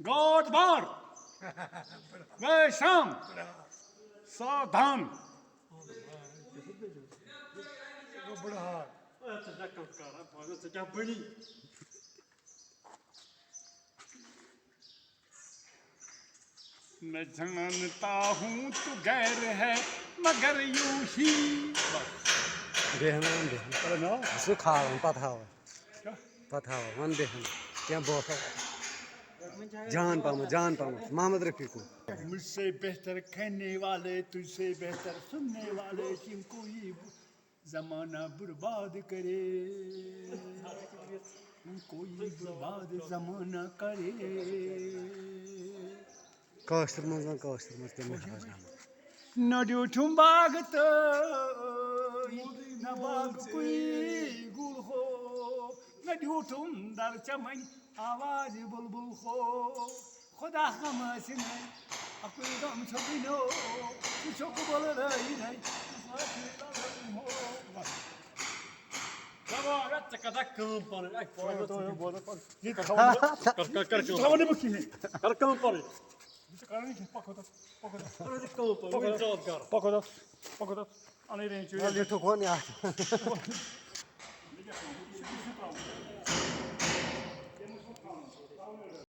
God bar. Ve Sham. Sadan. मैं जानता हूँ तू गैर है मगर यूं ही देखना अरे ना सुखा पता हो क्या पता हो मन देखना क्या बहुत जान पाऊँ मोहम्मद रफी को मुझसे बेहतर कहने वाले तुझसे बेहतर सुनने वाले क्यों कोई जमाना बर्बाद करे कोई बर्बाद जमाना करे काश्तर मज तमें न ड्यूठुम बाग तो न बाग कोई गुल हो न ड्यूठुम दर चमन आवाज बुलबुल हो खुदा हम सिने अपने गम छबिनो कुछ को बोल रही नहीं Poco,